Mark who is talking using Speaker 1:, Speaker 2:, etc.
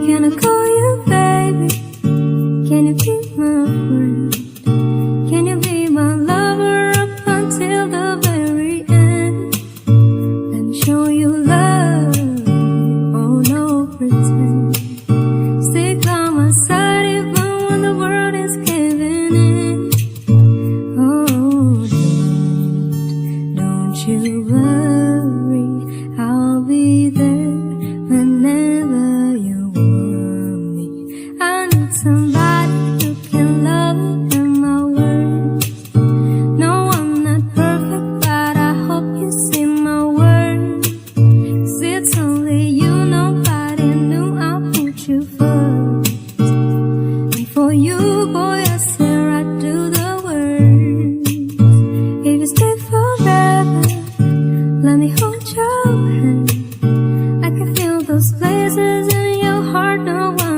Speaker 1: Can I call you baby? Can you be my friend? Can you be my lover up until the very end? Let me show you love, oh no pretend. Stick by my side even when the world is caving in. Oh, don't you worry, I'll be there whenever you want me. I need somebody who can love in my words. No, I'm not perfect, but I hope you see my worth. 'Cause it's only you, nobody knew I put you first. And for you, boy, I swear I do the worst. If you stay forever, let me hold your hand. I can feel those places in your heart, no one